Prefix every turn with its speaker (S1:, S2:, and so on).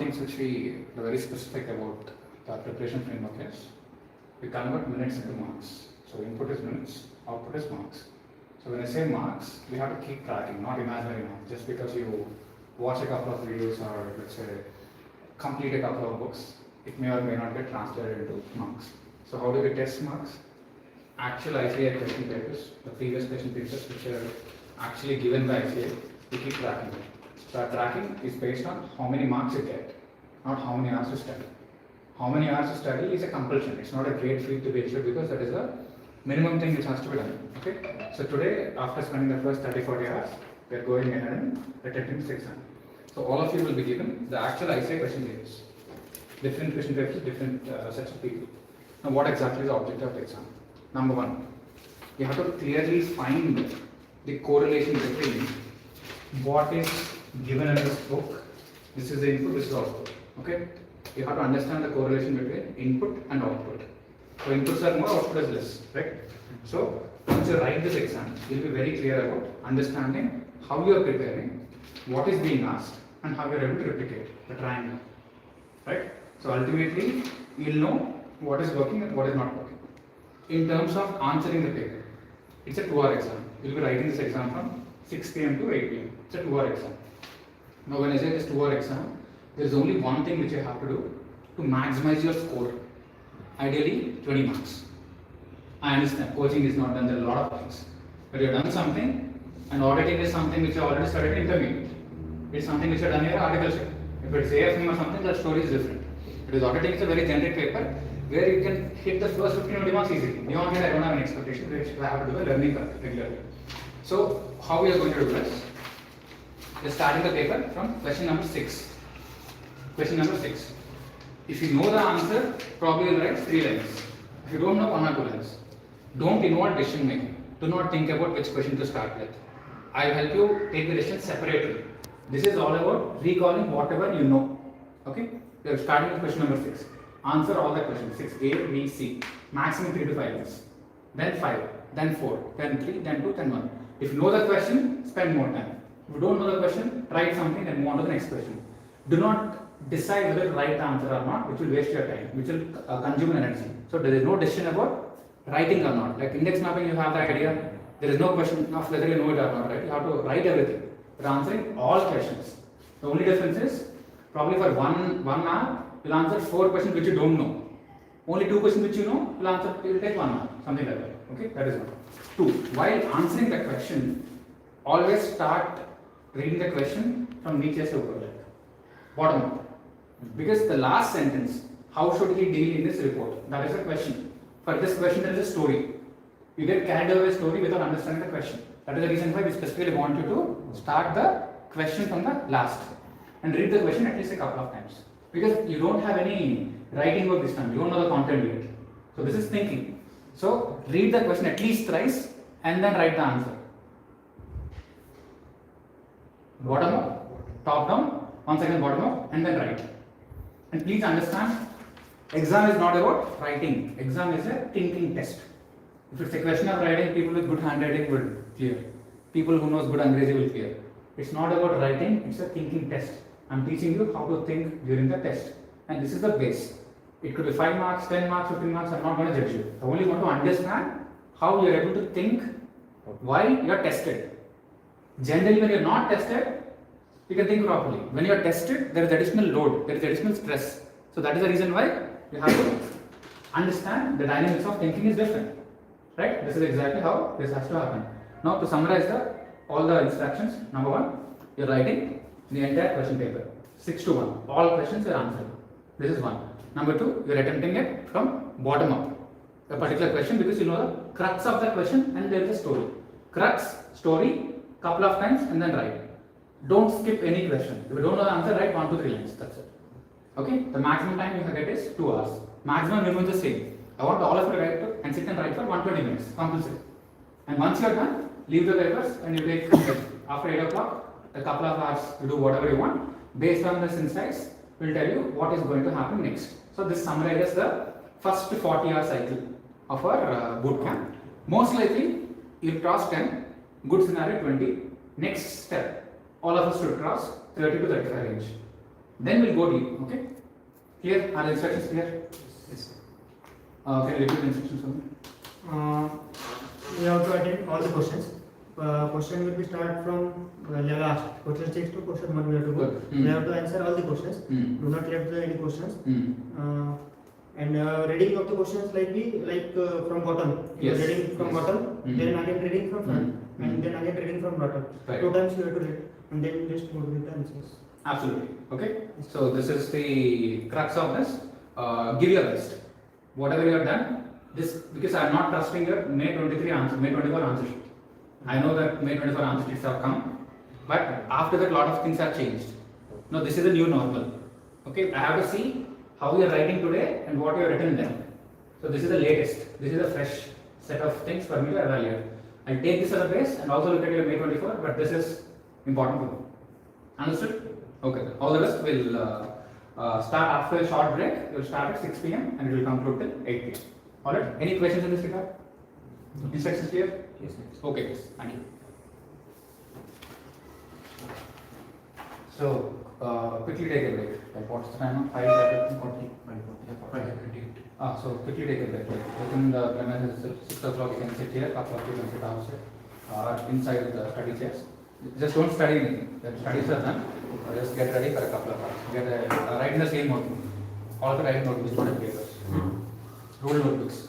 S1: things which we are very specific about the preparation framework is we convert minutes into marks. So input is minutes, output is marks. So when I say marks, we have to keep tracking, not imaginary marks. Just because you watch a couple of videos or let's say complete a couple of books, it may or may not get translated into marks. So how do we test marks? Actual ICA question papers, the previous question papers which are actually given by ICA, we keep tracking them. So that tracking is based on how many marks you get, not how many hours you study. How many hours you study is a compulsion. It's not a grade field to be issued because that is a minimum thing which has to be done. Okay. So today, after spending the first 30-40 hours, we are going ahead and attempting this exam. So all of you will be given the actual ICA question papers. Different question papers, different sets of people. Now, what exactly is the objective of the exam? Number one, you have to clearly find the correlation between what is given in this book. This is the input, this is the output. Okay? You have to understand the correlation between input and output. So inputs are more, output is less, right? So once you write this exam, you'll be very clear about understanding how you are preparing, what is being asked, and how you are able to replicate the triangle, right? So ultimately, you'll know what is working and what is not working. In terms of answering the paper, it's a 2-hour exam. You'll be writing this exam from 6 p.m. to 8 p.m. It's a 2-hour exam. Now when I say this 2-hour exam, there is only one thing which you have to do to maximize your score. Ideally, 20 marks. I understand, coaching is not done, there are a lot of things. But you have done something, and auditing is something which you already studied in intermediate. It's something which you have done in your articleship. If it's AFM or something, the story is different. It is auditing, it's a very generic paper where you can hit the first 15-20 marks easily. Beyond that, I don't have any expectation, which I have to do a learning curve regularly. So, how we are going to do this? We are starting the paper from question number 6. Question number 6. If you know the answer, probably you'll write 3 lines. If you don't know, 1 or 2 lines. Don't involve decision making. Do not think about which question to start with. I'll help you take the decision separately. This is all about recalling whatever you know. Okay? We are starting with question number 6. Answer all the questions. 6, A, B, C. Maximum 3 to 5 lines. Then 5, then 4, then 3, then 2, then 1. If you know the question, spend more time. If you don't know the question, write something and move on to the next question. Do not decide whether to write the answer or not, which will waste your time, which will consume energy. So there is no decision about writing or not. Like index mapping, you have the idea. There is no question of whether you know it or not, right? You have to write everything. You're answering all questions. The only difference is probably for one hour, you'll answer 4 questions which you don't know. Only 2 questions which you know, you'll take 1 hour, something like that. Okay, that is 1. 2. While answering the question, always start reading the question from niche to upper, bottom up. Because the last sentence, how should he deal in this report? That is the question. For this question, there is a story. You get carried away a story without understanding the question. That is the reason why we specifically want you to start the question from the last and read the question at least a couple of times. Because you don't have any writing work this time, you don't know the content yet. So this is thinking. So read the question at least thrice and then write the answer. Bottom up, top down, once again bottom up, and then write. And please understand, exam is not about writing. Exam is a thinking test. If it's a question of writing, people with good handwriting will clear. People who knows good Angrezi will clear. It's not about writing, it's a thinking test. I'm teaching you how to think during the test. And this is the base. It could be 5 marks, 10 marks, 15 marks, I'm not going to judge you. I only want to understand how you're able to think while you're tested. Generally, when you're not tested, you can think properly. When you're tested, there is additional load, there is additional stress. So that is the reason why you have to understand the dynamics of thinking is different. Right? This is exactly how this has to happen. Now to summarize all the instructions, number 1, you're writing the entire question paper. 6 to 1. All questions are answered. This is 1. Number 2, you're attempting it from bottom up. A particular question because you know the crux of the question and there is a story. Crux, story, couple of times and then write. Don't skip any question. If you don't know the answer, write 1 to 3 lines. That's it. Okay? The maximum time you get is 2 hours. Maximum minimum is the same. I want all of you to write and sit and write for 120 minutes. Compulsory. And once you are done, leave the papers and you take after 8 o'clock, a couple of hours to do whatever you want. Based on this insights, we'll tell you what is going to happen next. So this summarizes the first 40-hour cycle of our boot camp. Most likely, you'll cross 10, good scenario 20. Next step, all of us should cross 30 to 35 range. Then we'll go deep. Okay? Clear? Are the instructions clear?
S2: Yes.
S1: Can you repeat the instructions for me?
S2: We have to attend all the questions. Question will be start from last question 6 to question 1 we have to go.
S1: Good.
S2: We have to answer all the questions.
S1: Mm.
S2: Do not left any questions.
S1: Mm.
S2: And reading of the questions like from bottom. You are
S1: Yes.
S2: reading from
S1: Yes.
S2: bottom,
S1: Mm.
S2: then again reading from front,
S1: Mm.
S2: and then again reading from bottom.
S1: Right.
S2: 2 times you have to read, and then just go with the answers.
S1: Absolutely. Okay? So this is the crux of this. Give your best. Whatever you have done, this because I am not trusting your May 23 answer, May 24 answer sheet. I know that May 24 answer sheets have come, but after that, lot of things have changed. No, this is a new normal. Okay, I have to see how you are writing today and what you have written then. So this is the latest. This is a fresh set of things for me to evaluate. I'll take this as a base and also look at your May 24, but this is important for me. Understood? Okay. All the rest will start after a short break. It will start at 6 p.m. and it will conclude till 8 p.m. Alright? Any questions in this regard? Instructions clear?
S2: Yes.
S1: Okay, yes. Thank you. So, quickly take a break. Like what's the time? 5:40. So quickly take a break. Within the premises, 6 o'clock you can sit here, couple of you can sit outside, inside the study chairs. Just don't study anything. The studies are done. Just get ready for a couple of hours. Write in the same notebook. All the writing notebooks, not in papers. Rule notebooks.